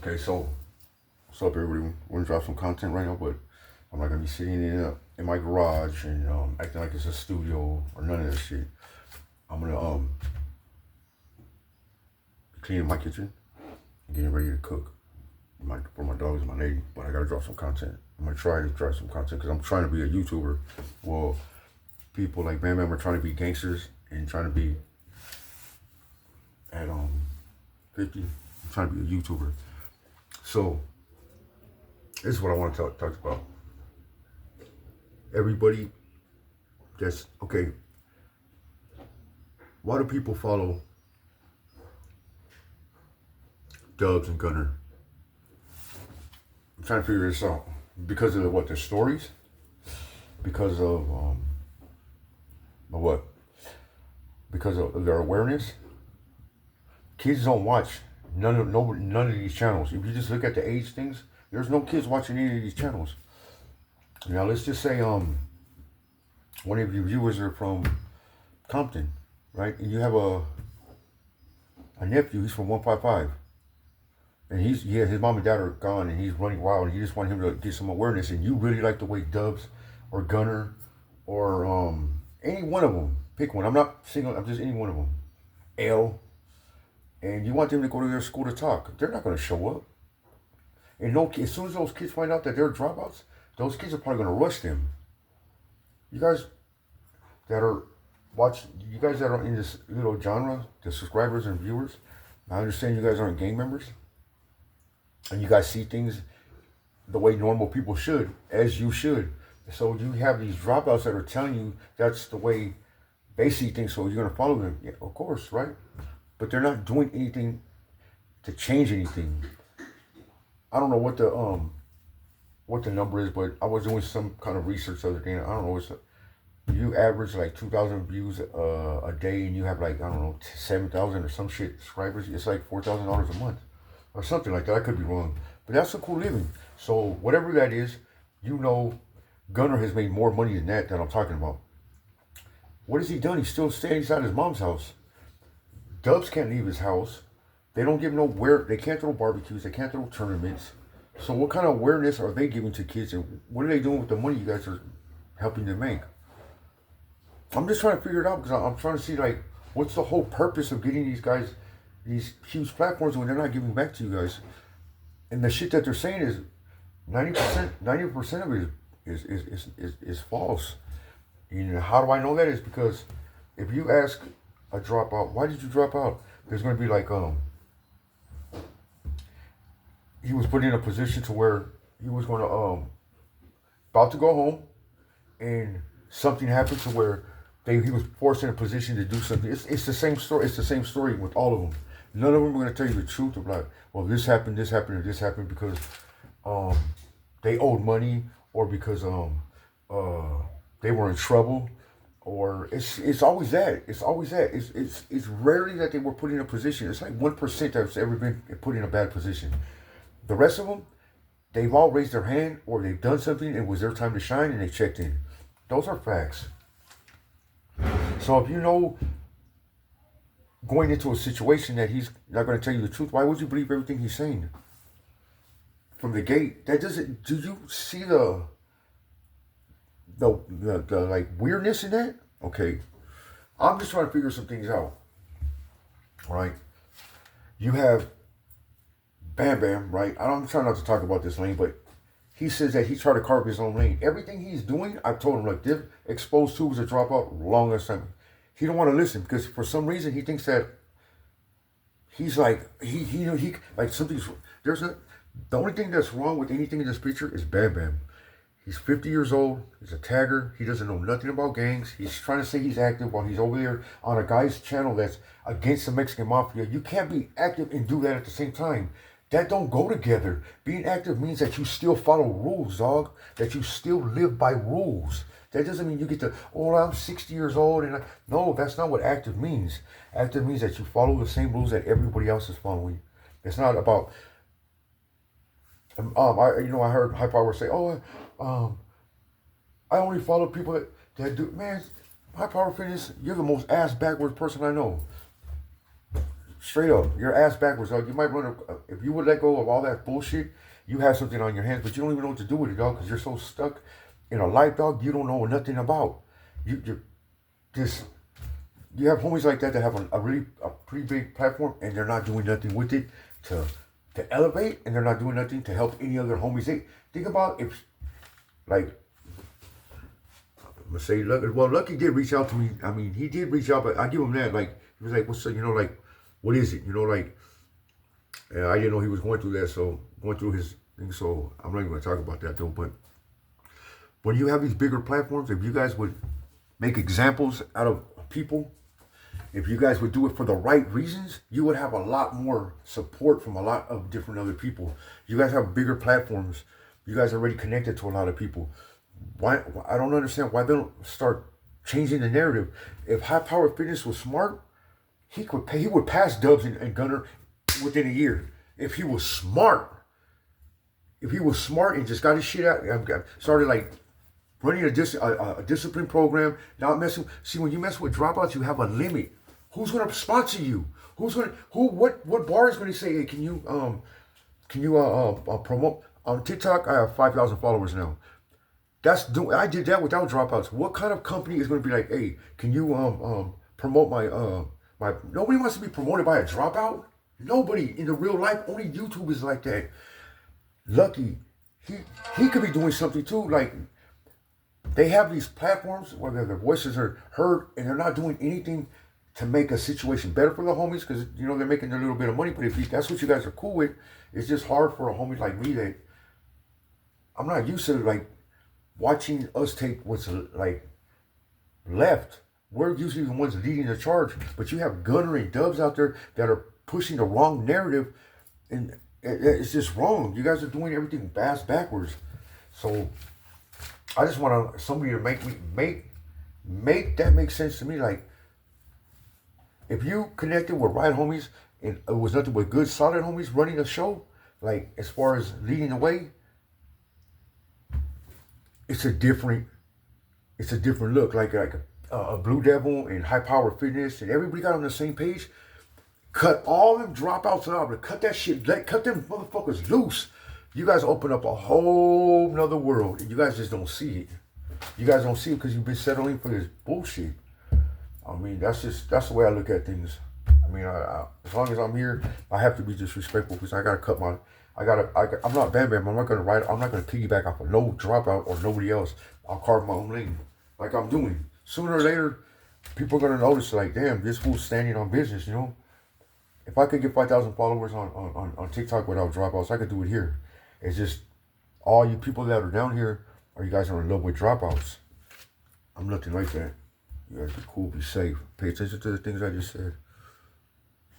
Okay, so what's up, everybody? We're gonna drop some content right now, but I'm not gonna be sitting in my garage and acting like it's a studio or none of that shit. I'm gonna be cleaning my kitchen and getting ready to cook for my dogs and my lady. But I gotta drop some content. I'm gonna try to drop some content because I'm trying to be a YouTuber. Well, people like Bam Bam are trying to be gangsters and trying to be at 50. I'm trying to be a YouTuber. So this is what I want to talk about. Everybody that's okay. Why do people follow Dubs and Gunner? I'm trying to figure this out. Because of what? Their stories? Because of what? Because of their awareness? Kids don't watch none of these channels. If you just look at the age things, there's no kids watching any of these channels. Now let's just say one of your viewers are from Compton, right? And you have a nephew, he's from 155. And his mom and dad are gone and he's running wild and you just want him to get some awareness and you really like the way Dubs or Gunner or any one of them, pick one. I'm not single, I'm just any one of them. L. And you want them to go to their school to talk. They're not going to show up. And as soon as those kids find out that they're dropouts, those kids are probably going to rush them. You guys that are in this little genre, the subscribers and viewers, I understand you guys aren't gang members. And you guys see things the way normal people should, as you should. So you have these dropouts that are telling you that's the way they see things, so you're going to follow them. Yeah, of course, right? But they're not doing anything to change anything. I don't know what the number is, but I was doing some kind of research the other day. I don't know, you average like 2,000 views a day and you have like, I don't know, 7,000 or some shit subscribers. It's like $4,000 a month or something like that. I could be wrong, but that's a cool living. So whatever that is, Gunner has made more money than that I'm talking about. What has he done? He's still staying inside his mom's house. Dubs can't leave his house. They don't give they can't throw barbecues. They can't throw tournaments. So what kind of awareness are they giving to kids? And what are they doing with the money you guys are helping them make? I'm just trying to figure it out because I'm trying to see like, what's the whole purpose of getting these guys these huge platforms when they're not giving back to you guys? And the shit that they're saying is 90% of it is false. And how do I know that? Is because if you ask a dropout, why did you drop out? There's going to be like, he was put in a position to where he was going to, about to go home and something happened to where he was forced in a position to do something. It's the same story. It's the same story with all of them. None of them are going to tell you the truth of like, well, this happened, or this happened because, they owed money or because, they were in trouble. Or it's always that. It's always that. It's rarely that they were put in a position. It's like 1% that's ever been put in a bad position. The rest of them, they've all raised their hand or they've done something and it was their time to shine and they checked in. Those are facts. So if you know going into a situation that he's not going to tell you the truth, why would you believe everything he's saying? From the gate, do you see the like weirdness in that? Okay, I'm just trying to figure some things out. Right? You have Bam Bam, right? I'm trying not to talk about this lane, but he says that he tried to carve his own lane. Everything he's doing, I've told him like this, Exposed 2 was a dropout longest time. He don't want to listen because for some reason he thinks that he's like he like something's the only thing that's wrong with anything in this picture is Bam Bam. He's 50 years old. He's a tagger. He doesn't know nothing about gangs. He's trying to say he's active while he's over there on a guy's channel that's against the Mexican mafia. You can't be active and do that at the same time. That don't go together. Being active means that you still follow rules, dog. That you still live by rules. That doesn't mean you get to, oh, I'm 60 years old. No, that's not what active means. Active means that you follow the same rules that everybody else is following. It's not about, I heard High Power say, I only follow people that do, man, High Power Fitness, you're the most ass backwards person I know. Straight up, your ass backwards, dog. You might run if you would let go of all that bullshit, you have something on your hands, but you don't even know what to do with it, dog, because you're so stuck in a life, dog, you don't know nothing about. You just you have homies like that that have a pretty big platform and they're not doing nothing with it to elevate, and they're not doing nothing to help any other homies. They think about if like I'm gonna say Lucky did reach out to me. I mean, he did reach out, but I give him that. Like he was like, "What's up?" Like, what is it? Like, I didn't know he was going through that. So going through his thing. So I'm not even gonna talk about that though. But when you have these bigger platforms, if you guys would make examples out of people, if you guys would do it for the right reasons, you would have a lot more support from a lot of different other people. You guys have bigger platforms. You guys are already connected to a lot of people. Why I don't understand why they don't start changing the narrative. If High Power Fitness was smart, he would pass Dubs and Gunner within a year. If he was smart, and just got his shit out, started like running a discipline program, not messing. See, when you mess with dropouts, you have a limit. Who's gonna sponsor you? What bar is gonna say, hey, can you promote on TikTok? I have 5,000 followers now. I did that without dropouts. What kind of company is going to be like, hey, can you promote my? Nobody wants to be promoted by a dropout. Nobody in the real life. Only YouTube is like that. Lucky, he could be doing something too. Like they have these platforms where their voices are heard, and they're not doing anything to make a situation better for the homies, because they're making a little bit of money. But if that's what you guys are cool with, it's just hard for a homie like me that I'm not used to like watching us take what's like left. We're usually the ones leading the charge, but you have Gunner and Dubs out there that are pushing the wrong narrative, and it's just wrong. You guys are doing everything backwards. So I just want somebody to make that make sense to me. Like if you connected with right homies and it was nothing but good solid homies running a show, like as far as leading the way, it's a different look. Like a Blue Devil and High Power Fitness and everybody got on the same page. Cut all them dropouts out, but cut that shit, cut them motherfuckers loose. You guys open up a whole nother world, and you guys just don't see it. You guys don't see it because you've been settling for this bullshit. I mean, that's the way I look at things. I mean, as long as I'm here, I have to be disrespectful because I gotta cut my. I'm not Bam Bam. I'm not gonna piggyback off of no dropout or nobody else. I'll carve my own lane, like I'm doing. Sooner or later, people are gonna notice. Like, damn, this fool's standing on business. If I could get 5,000 followers on TikTok without dropouts, I could do it here. It's just all you people that are down here, or you guys are in love with dropouts. I'm nothing like that. You guys be cool, be safe. Pay attention to the things I just said.